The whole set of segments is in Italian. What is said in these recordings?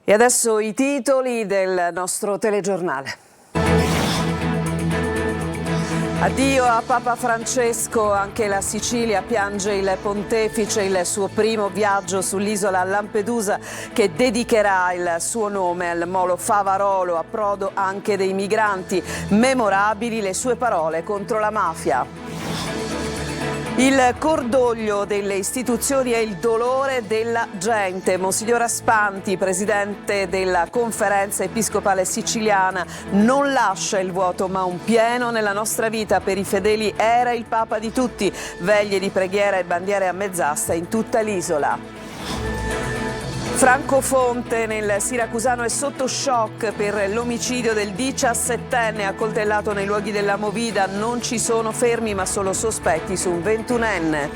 E adesso i titoli del nostro telegiornale. Addio a Papa Francesco, anche la Sicilia piange il pontefice, il suo primo viaggio sull'isola Lampedusa che dedicherà il suo nome al molo Favarolo, approdo anche dei migranti. Memorabili le sue parole contro la mafia. Il cordoglio delle istituzioni e il dolore della gente. Monsignor Aspanti, presidente della Conferenza Episcopale Siciliana, non lascia il vuoto ma un pieno nella nostra vita. Per i fedeli era il Papa di tutti, veglie di preghiera e bandiere a mezz'asta in tutta l'isola. Franco Fonte nel siracusano è sotto shock per l'omicidio del 17enne accoltellato nei luoghi della Movida. Non ci sono fermi ma solo sospetti su un 21enne.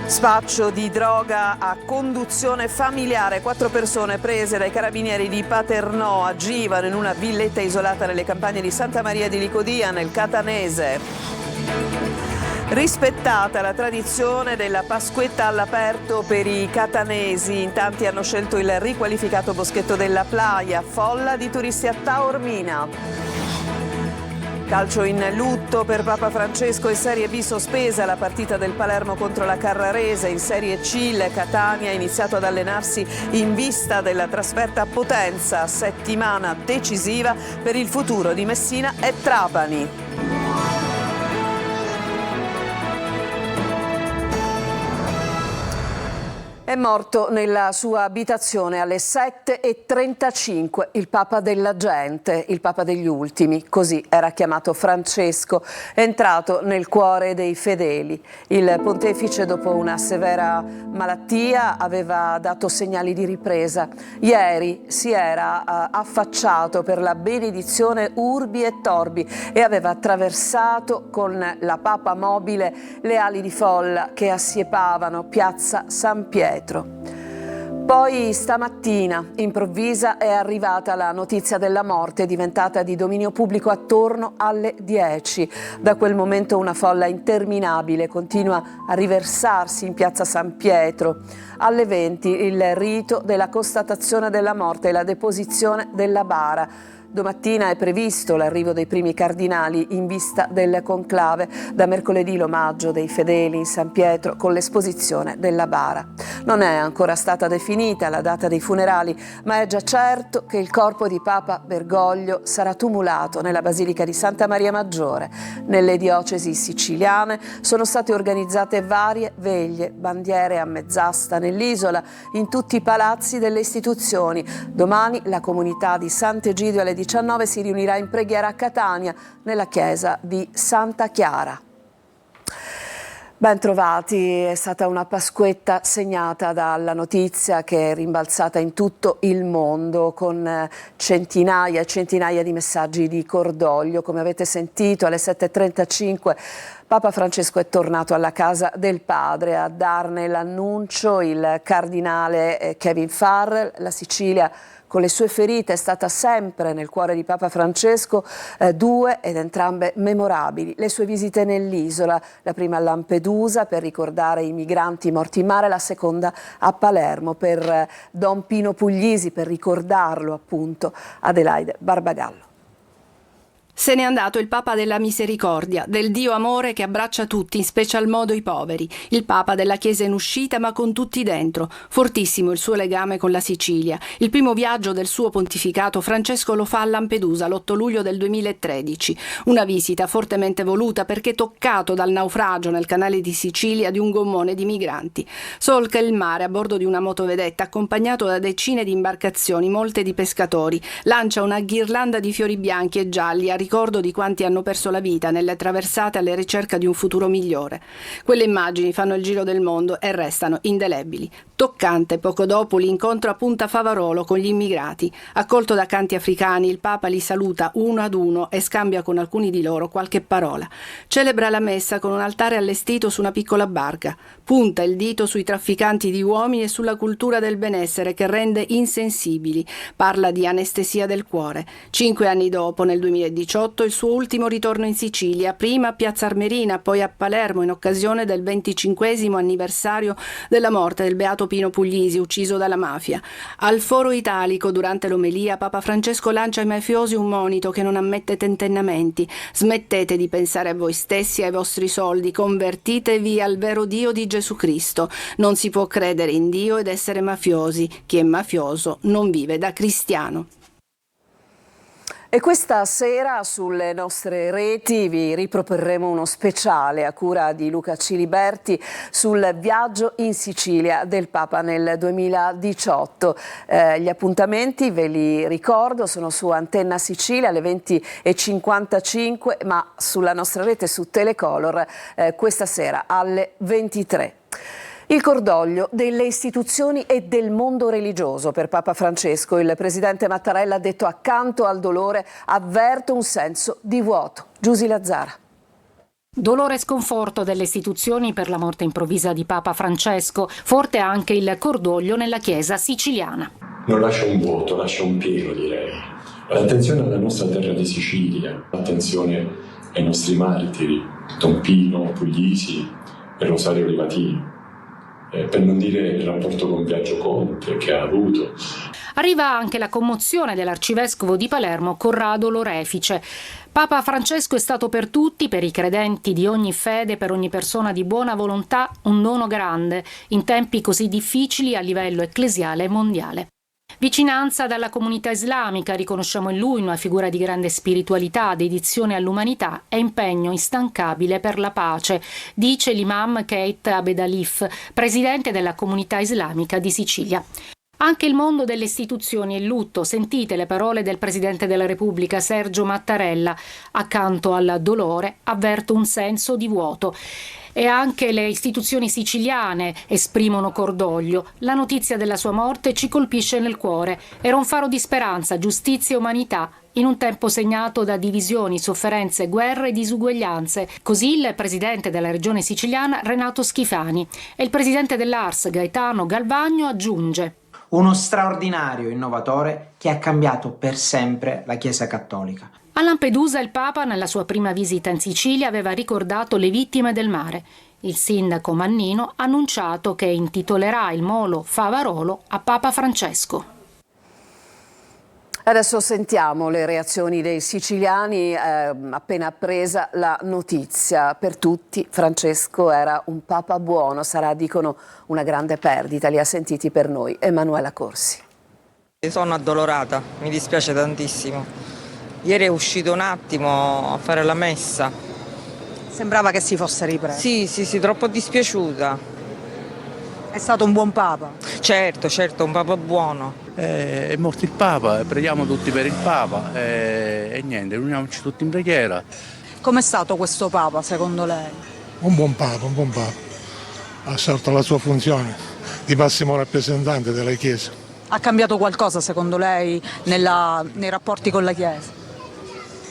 Spaccio di droga a conduzione familiare. 4 persone prese dai carabinieri di Paternò agivano in una villetta isolata nelle campagne di Santa Maria di Licodia nel Catanese. Rispettata la tradizione della Pasquetta all'aperto per i catanesi, in tanti hanno scelto il riqualificato boschetto della Playa, folla di turisti a Taormina. Calcio in lutto per Papa Francesco, in Serie B sospesa la partita del Palermo contro la Carrarese, in Serie C il Catania ha iniziato ad allenarsi in vista della trasferta a Potenza, settimana decisiva per il futuro di Messina e Trapani. È morto nella sua abitazione alle 7:35 il Papa della gente, il Papa degli ultimi, così era chiamato Francesco, entrato nel cuore dei fedeli. Il pontefice dopo una severa malattia aveva dato segnali di ripresa. Ieri si era affacciato per la benedizione Urbi et Torbi e aveva attraversato con la Papa mobile le ali di folla che assiepavano piazza San Pietro. Poi stamattina, improvvisa, è arrivata la notizia della morte, diventata di dominio pubblico attorno alle 10. Da quel momento una folla interminabile continua a riversarsi in piazza San Pietro. Alle 20 il rito della constatazione della morte e la deposizione della bara. Domattina è previsto l'arrivo dei primi cardinali in vista del conclave. Da mercoledì l'omaggio dei fedeli in San Pietro con l'esposizione della bara. Non è ancora stata definita la data dei funerali, ma è già certo che il corpo di Papa Bergoglio sarà tumulato nella Basilica di Santa Maria Maggiore. Nelle diocesi siciliane sono state organizzate varie veglie, bandiere a mezz'asta nell'isola, in tutti i palazzi delle istituzioni. Domani la comunità di Sant'Egidio alle 19 si riunirà in preghiera a Catania, nella chiesa di Santa Chiara. Ben trovati, è stata una Pasquetta segnata dalla notizia che è rimbalzata in tutto il mondo con centinaia e centinaia di messaggi di cordoglio. Come avete sentito alle 7:35 Papa Francesco è tornato alla casa del padre a darne l'annuncio il cardinale Kevin Farrell. La Sicilia con le sue ferite è stata sempre nel cuore di Papa Francesco, 2 ed entrambe memorabili. Le sue visite nell'isola, la prima a Lampedusa per ricordare i migranti morti in mare, la seconda a Palermo per Don Pino Puglisi, per ricordarlo appunto. Adelaide Barbagallo. Se n'è andato il Papa della Misericordia, del Dio amore che abbraccia tutti, in special modo i poveri. Il Papa della Chiesa in uscita ma con tutti dentro. Fortissimo il suo legame con la Sicilia. Il primo viaggio del suo pontificato Francesco lo fa a Lampedusa l'8 luglio del 2013. Una visita fortemente voluta perché toccato dal naufragio nel canale di Sicilia di un gommone di migranti. Solca il mare a bordo di una motovedetta accompagnato da decine di imbarcazioni, molte di pescatori. Lancia una ghirlanda di fiori bianchi e gialli a ricordo di quanti hanno perso la vita nelle traversate alla ricerca di un futuro migliore. Quelle immagini fanno il giro del mondo e restano indelebili. Toccante poco dopo l'incontro a Punta Favarolo con gli immigrati. Accolto da canti africani, il Papa li saluta uno ad uno e scambia con alcuni di loro qualche parola. Celebra la messa con un altare allestito su una piccola barca. Punta il dito sui trafficanti di uomini e sulla cultura del benessere che rende insensibili. Parla di anestesia del cuore. 5 anni dopo, nel 2018, 2018 il suo ultimo ritorno in Sicilia, prima a Piazza Armerina, poi a Palermo in occasione del 25° anniversario della morte del beato Pino Puglisi, ucciso dalla mafia. Al Foro Italico, durante l'omelia, Papa Francesco lancia ai mafiosi un monito che non ammette tentennamenti. Smettete di pensare a voi stessi e ai vostri soldi, convertitevi al vero Dio di Gesù Cristo. Non si può credere in Dio ed essere mafiosi. Chi è mafioso non vive da cristiano. E questa sera sulle nostre reti vi riproporremo uno speciale a cura di Luca Ciliberti sul viaggio in Sicilia del Papa nel 2018. Gli appuntamenti, ve li ricordo, sono su Antenna Sicilia alle 20:55, ma sulla nostra rete su Telecolor questa sera alle 23. Il cordoglio delle istituzioni e del mondo religioso per Papa Francesco. Il presidente Mattarella ha detto: accanto al dolore avverto un senso di vuoto. Giusy Lazzara. Dolore e sconforto delle istituzioni per la morte improvvisa di Papa Francesco, forte anche il cordoglio nella Chiesa siciliana. Non lascia un vuoto, lascia un pieno, direi. Attenzione alla nostra terra di Sicilia, attenzione ai nostri martiri, Don Pino Puglisi e Rosario Livatino. Per non dire il rapporto con Biagio Conte che ha avuto. Arriva anche la commozione dell'arcivescovo di Palermo Corrado Lorefice. Papa Francesco è stato per tutti, per i credenti di ogni fede, per ogni persona di buona volontà, un dono grande, in tempi così difficili a livello ecclesiale e mondiale. Vicinanza dalla comunità islamica, riconosciamo in lui una figura di grande spiritualità, dedizione all'umanità e impegno instancabile per la pace, dice l'imam Keith Abedalif, presidente della comunità islamica di Sicilia. Anche il mondo delle istituzioni è in lutto, sentite le parole del Presidente della Repubblica Sergio Mattarella. Accanto al dolore avverto un senso di vuoto. E anche le istituzioni siciliane esprimono cordoglio. La notizia della sua morte ci colpisce nel cuore. Era un faro di speranza, giustizia e umanità, in un tempo segnato da divisioni, sofferenze, guerre e disuguaglianze. Così il presidente della regione siciliana Renato Schifani e il presidente dell'ARS Gaetano Galvagno aggiunge: uno straordinario innovatore che ha cambiato per sempre la Chiesa cattolica. A Lampedusa il Papa, nella sua prima visita in Sicilia, aveva ricordato le vittime del mare. Il sindaco Mannino ha annunciato che intitolerà il molo Favarolo a Papa Francesco. Adesso sentiamo le reazioni dei siciliani appena appresa la notizia. Per tutti Francesco era un papa buono, sarà, dicono, una grande perdita. Li ha sentiti per noi Emanuela Corsi. Sono addolorata, mi dispiace tantissimo. Ieri è uscito un attimo a fare la messa. Sembrava che si fosse ripreso. Sì, troppo dispiaciuta. È stato un buon papa. Certo, un papa buono. È morto il Papa, preghiamo tutti per il Papa e niente, uniamoci tutti in preghiera. Com'è stato questo papa secondo lei? Un buon papa. Ha svolto la sua funzione di massimo rappresentante della Chiesa. Ha cambiato qualcosa secondo lei nei rapporti con la Chiesa?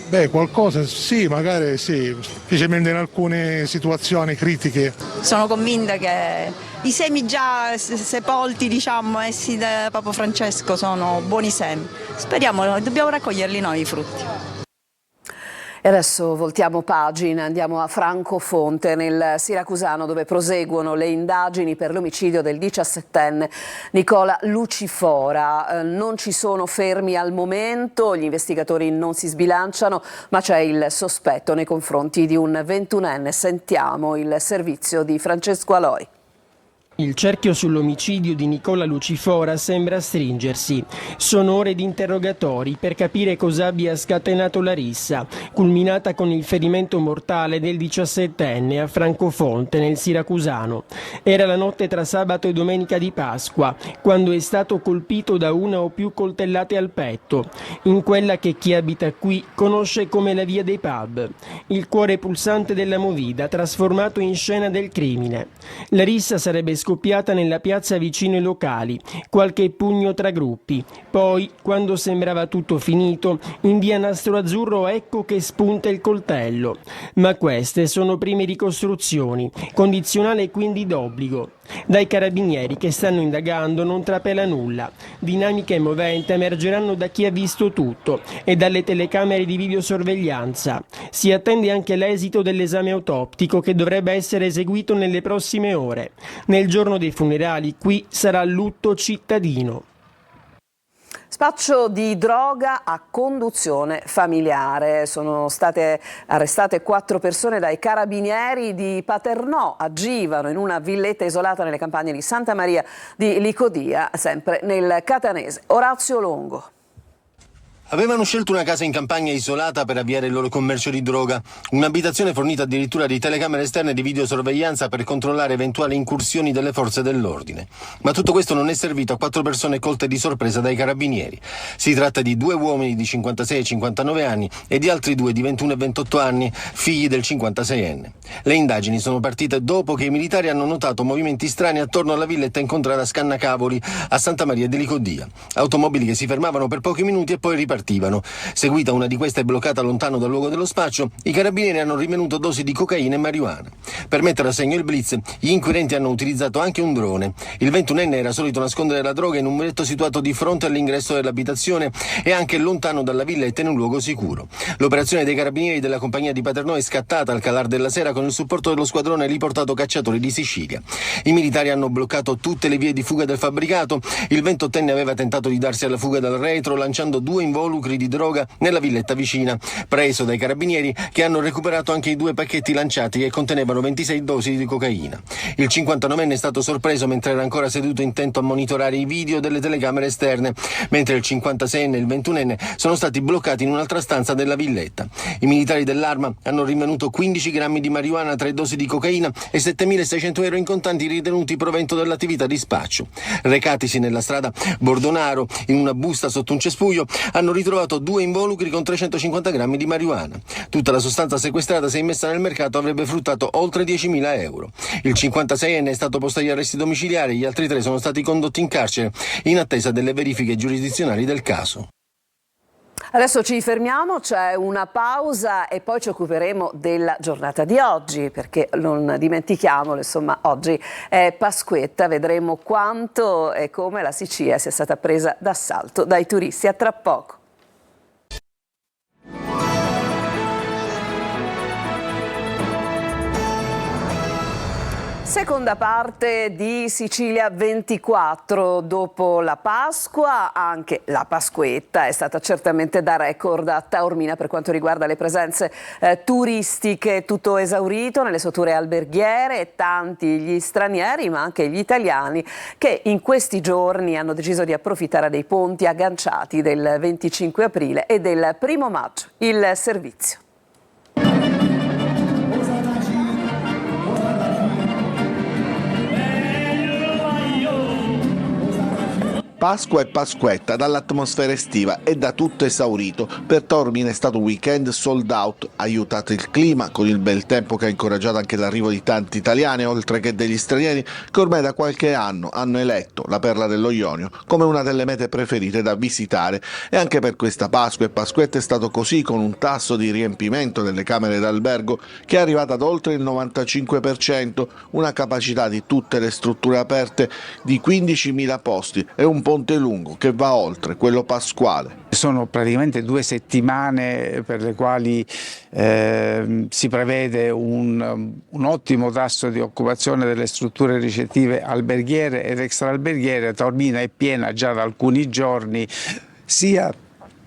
Beh, qualcosa sì, magari sì, specialmente in alcune situazioni critiche. Sono convinta che i semi già sepolti, essi da Papa Francesco sono buoni semi. Speriamo, dobbiamo raccoglierli noi i frutti. E adesso voltiamo pagina, andiamo a Francofonte, nel Siracusano, dove proseguono le indagini per l'omicidio del 17enne Nicola Lucifora. Non ci sono fermi al momento, gli investigatori non si sbilanciano, ma c'è il sospetto nei confronti di un 21enne. Sentiamo il servizio di Francesco Aloi. Il cerchio sull'omicidio di Nicola Lucifora sembra stringersi. Sono ore di interrogatori per capire cosa abbia scatenato la rissa, culminata con il ferimento mortale del 17enne a Francofonte, nel Siracusano. Era la notte tra sabato e domenica di Pasqua, quando è stato colpito da una o più coltellate al petto, in quella che chi abita qui conosce come la via dei pub, il cuore pulsante della movida trasformato in scena del crimine. La rissa sarebbe scoppiata nella piazza vicino ai locali, qualche pugno tra gruppi. Poi, quando sembrava tutto finito, in via Nastro Azzurro ecco che spunta il coltello. Ma queste sono prime ricostruzioni, condizionale e quindi d'obbligo. Dai carabinieri che stanno indagando non trapela nulla. Dinamiche moventi emergeranno da chi ha visto tutto e dalle telecamere di videosorveglianza. Si attende anche l'esito dell'esame autoptico che dovrebbe essere eseguito nelle prossime ore. Nel giorno dei funerali qui sarà lutto cittadino. Spaccio di droga a conduzione familiare. Sono state arrestate 4 persone dai carabinieri di Paternò. Agivano in una villetta isolata nelle campagne di Santa Maria di Licodia, sempre nel catanese. Orazio Longo. Avevano scelto una casa in campagna isolata per avviare il loro commercio di droga, un'abitazione fornita addirittura di telecamere esterne di videosorveglianza per controllare eventuali incursioni delle forze dell'ordine. Ma tutto questo non è servito a 4 persone colte di sorpresa dai carabinieri. Si tratta di 2 uomini di 56 e 59 anni e di altri 2 di 21 e 28 anni, figli del 56enne. Le indagini sono partite dopo che i militari hanno notato movimenti strani attorno alla villetta incontrata a Scannacavoli, a Santa Maria di Licodia. Automobili che si fermavano per pochi minuti e poi ripartivano. Seguita una di queste bloccata lontano dal luogo dello spaccio, i carabinieri hanno rinvenuto dosi di cocaina e marijuana. Per mettere a segno il blitz, gli inquirenti hanno utilizzato anche un drone. Il 21enne era solito nascondere la droga in un muretto situato di fronte all'ingresso dell'abitazione e anche lontano dalla villetta in un luogo sicuro. L'operazione dei carabinieri della compagnia di Paternò è scattata al calar della sera con il supporto dello squadrone riportato cacciatori di Sicilia. I militari hanno bloccato tutte le vie di fuga del fabbricato. Il 28enne aveva tentato di darsi alla fuga dal retro lanciando 2 involucri di droga nella villetta vicina, preso dai carabinieri che hanno recuperato anche i 2 pacchetti lanciati che contenevano 26 dosi di cocaina. Il 59enne è stato sorpreso mentre era ancora seduto intento a monitorare i video delle telecamere esterne, mentre il 56enne e il 21enne sono stati bloccati in un'altra stanza della villetta. I militari dell'Arma hanno rinvenuto 15 grammi di marijuana, 3 dosi di cocaina e 7.600 euro in contanti ritenuti provento dell'attività di spaccio. Recatisi nella strada Bordonaro, in una busta sotto un cespuglio, hanno ritrovato 2 involucri con 350 grammi di marijuana. Tutta la sostanza sequestrata, se immessa nel mercato, avrebbe fruttato oltre 10.000 euro. Il 56enne è stato posto agli arresti domiciliari, gli altri 3 sono stati condotti in carcere in attesa delle verifiche giurisdizionali del caso. Adesso ci fermiamo, c'è una pausa e poi ci occuperemo della giornata di oggi, perché non dimentichiamolo, insomma, oggi è Pasquetta, vedremo quanto e come la Sicilia sia stata presa d'assalto dai turisti. A tra poco. Seconda parte di Sicilia 24, dopo la Pasqua anche la Pasquetta è stata certamente da record a Taormina per quanto riguarda le presenze turistiche, tutto esaurito nelle strutture alberghiere, tanti gli stranieri ma anche gli italiani che in questi giorni hanno deciso di approfittare dei ponti agganciati del 25 aprile e del 1 maggio. Il servizio. Pasqua e Pasquetta, dall'atmosfera estiva e da tutto esaurito. Per Taormina è stato un weekend sold out, aiutato il clima con il bel tempo che ha incoraggiato anche l'arrivo di tanti italiani, oltre che degli stranieri che ormai da qualche anno hanno eletto la Perla dello Ionio come una delle mete preferite da visitare. E anche per questa Pasqua e Pasquetta è stato così, con un tasso di riempimento delle camere d'albergo che è arrivato ad oltre il 95%, una capacità di tutte le strutture aperte di 15.000 posti e un ponte lungo che va oltre quello pasquale. Sono praticamente 2 settimane per le quali si prevede un ottimo tasso di occupazione delle strutture ricettive alberghiere ed extraalberghiere. Taormina è piena già da alcuni giorni sia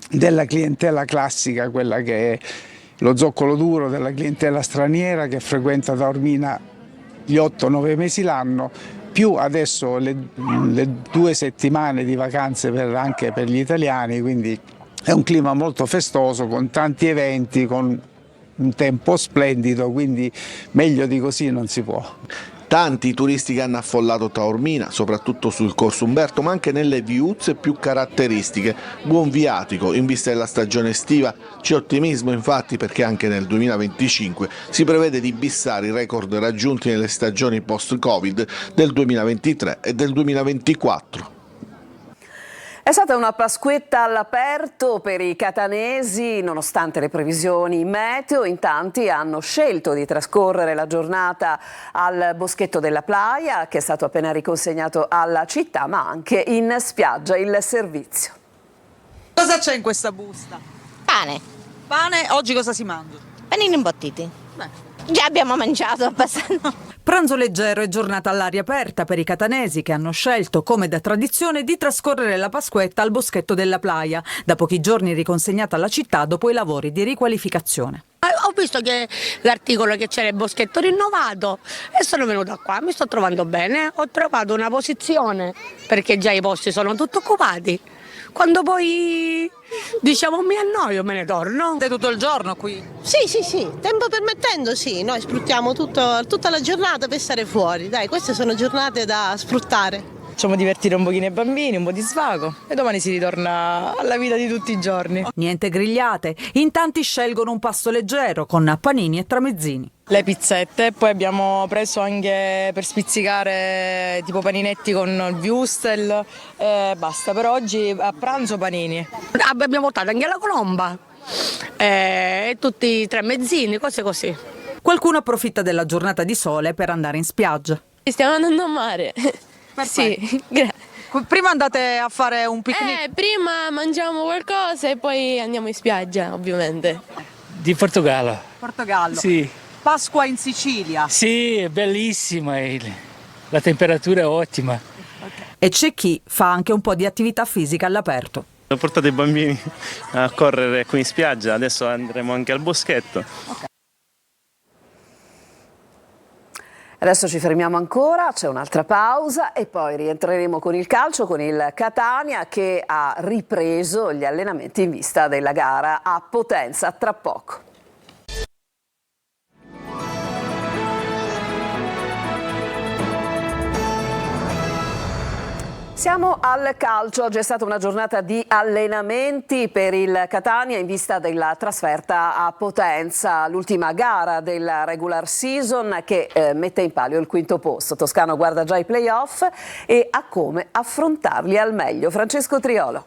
della clientela classica, quella che è lo zoccolo duro della clientela straniera che frequenta Taormina gli 8-9 mesi l'anno, più adesso le 2 settimane di vacanze anche per gli italiani, quindi è un clima molto festoso con tanti eventi, con un tempo splendido, quindi meglio di così non si può. Tanti turisti che hanno affollato Taormina, soprattutto sul Corso Umberto, ma anche nelle viuzze più caratteristiche. Buon viatico in vista della stagione estiva. C'è ottimismo infatti perché anche nel 2025 si prevede di bissare i record raggiunti nelle stagioni post-Covid del 2023 e del 2024. È stata una Pasquetta all'aperto per i catanesi, nonostante le previsioni meteo. In tanti hanno scelto di trascorrere la giornata al Boschetto della Playa, che è stato appena riconsegnato alla città, ma anche in spiaggia il servizio. Cosa c'è in questa busta? Pane. Pane, oggi cosa si mangia? Panini imbottiti. Già abbiamo mangiato abbastanza. Pranzo leggero e giornata all'aria aperta per i catanesi che hanno scelto, come da tradizione, di trascorrere la Pasquetta al Boschetto della Playa, da pochi giorni riconsegnata alla città dopo i lavori di riqualificazione. Ho visto che l'articolo che c'era il boschetto rinnovato e sono venuta qua, mi sto trovando bene, ho trovato una posizione perché già i posti sono tutti occupati. Quando poi diciamo mi annoio me ne torno. Stai tutto il giorno qui? Sì, tempo permettendo sì, noi sfruttiamo tutta la giornata per stare fuori, dai, queste sono giornate da sfruttare. Facciamo divertire un pochino i bambini, un po' di svago e domani si ritorna alla vita di tutti i giorni. Niente grigliate, in tanti scelgono un pasto leggero con panini e tramezzini. Le pizzette, poi abbiamo preso anche per spizzicare tipo paninetti con il wurstel e basta, per oggi a pranzo panini. Abbiamo portato anche la colomba e tutti i tramezzini, cose così. Qualcuno approfitta della giornata di sole per andare in spiaggia. Stiamo andando a mare. Sì, prima andate a fare un picnic? Prima mangiamo qualcosa e poi andiamo in spiaggia, ovviamente. Di Portogallo. Portogallo? Sì. Pasqua in Sicilia? Sì, è bellissima, la temperatura è ottima. E c'è chi fa anche un po' di attività fisica all'aperto. Ho portato i bambini a correre qui in spiaggia, adesso andremo anche al boschetto. Adesso ci fermiamo ancora, c'è un'altra pausa e poi rientreremo con il calcio, con il Catania che ha ripreso gli allenamenti in vista della gara a Potenza tra poco. Siamo al calcio, oggi è stata una giornata di allenamenti per il Catania in vista della trasferta a Potenza, l'ultima gara della regular season che mette in palio il quinto posto. Toscano guarda già i play-off e a come affrontarli al meglio. Francesco Triolo.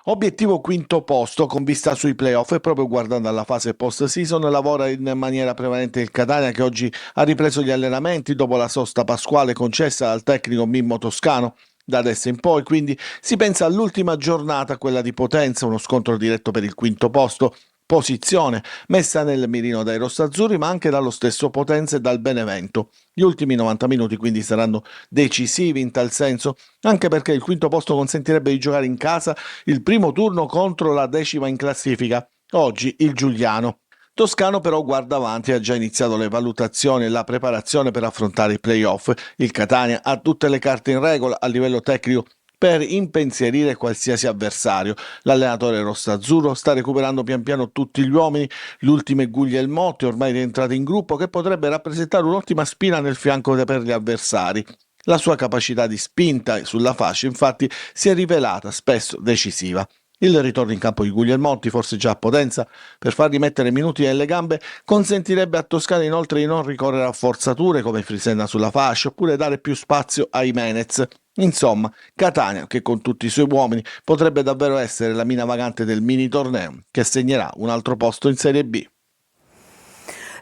Obiettivo quinto posto con vista sui playoff e proprio guardando alla fase post-season lavora in maniera prevalente il Catania che oggi ha ripreso gli allenamenti dopo la sosta pasquale concessa dal tecnico Mimmo Toscano. Da adesso in poi quindi si pensa all'ultima giornata, quella di Potenza, uno scontro diretto per il quinto posto. Posizione messa nel mirino dai rossazzurri ma anche dallo stesso Potenza e dal Benevento. Gli ultimi 90 minuti quindi saranno decisivi in tal senso, anche perché il quinto posto consentirebbe di giocare in casa il primo turno contro la 10ª in classifica, oggi il Giuliano. Toscano però guarda avanti e ha già iniziato le valutazioni e la preparazione per affrontare i play-off. Il Catania ha tutte le carte in regola a livello tecnico per impensierire qualsiasi avversario. L'allenatore rossazzurro sta recuperando pian piano tutti gli uomini, l'ultimo è Guglielmotti, ormai rientrato in gruppo, che potrebbe rappresentare un'ottima spina nel fianco per gli avversari. La sua capacità di spinta sulla fascia infatti si è rivelata spesso decisiva. Il ritorno in campo di Guglielmotti, forse già a Potenza, per fargli mettere minuti nelle gambe, consentirebbe a Toscana inoltre di non ricorrere a forzature come Frisenna sulla fascia oppure dare più spazio a Jimenez. Insomma, Catania, che con tutti i suoi uomini potrebbe davvero essere la mina vagante del mini torneo, che segnerà un altro posto in Serie B.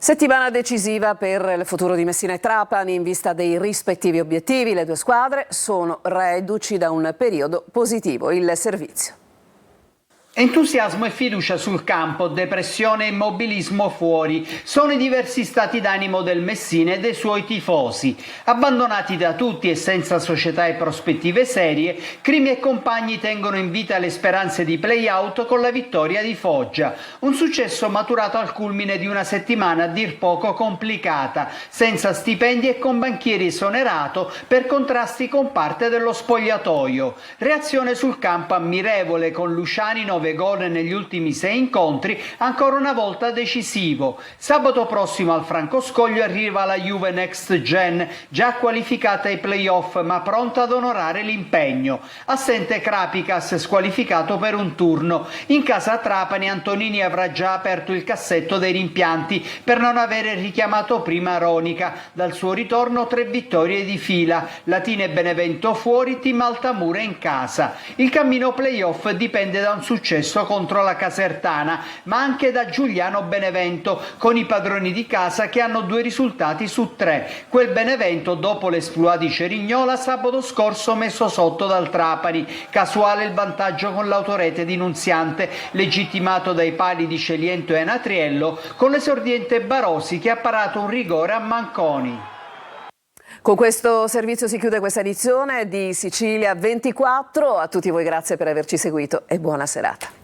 Settimana decisiva per il futuro di Messina e Trapani in vista dei rispettivi obiettivi. Le due squadre sono reduci da un periodo positivo. Il servizio. Entusiasmo e fiducia sul campo, depressione e immobilismo fuori. Sono i diversi stati d'animo del Messina e dei suoi tifosi. Abbandonati da tutti e senza società e prospettive serie, Crimi e compagni tengono in vita le speranze di play-out con la vittoria di Foggia. Un successo maturato al culmine di una settimana a dir poco complicata, senza stipendi e con banchieri esonerato per contrasti con parte dello spogliatoio. Reazione sul campo ammirevole con Luciani 9 9 gol negli ultimi 6 incontri, ancora una volta decisivo. Sabato prossimo al Francoscoglio arriva la Juve Next Gen, già qualificata ai playoff ma pronta ad onorare l'impegno. Assente Krapikas, squalificato per un turno. In casa a Trapani Antonini avrà già aperto il cassetto dei rimpianti per non avere richiamato prima Ronica. Dal suo ritorno 3 vittorie di fila. Latina e Benevento fuori, Team Altamura in casa. Il cammino playoff dipende da un successo contro la Casertana, ma anche da Giuliano Benevento, con i padroni di casa che hanno 2 risultati su 3. Quel Benevento, dopo l'esploit di Cerignola, sabato scorso messo sotto dal Trapani. Casuale il vantaggio con l'autorete di Nunziante, legittimato dai pali di Celiento e Anatriello, con l'esordiente Barosi che ha parato un rigore a Manconi. Con questo servizio si chiude questa edizione di Sicilia 24. A tutti voi grazie per averci seguito e buona serata.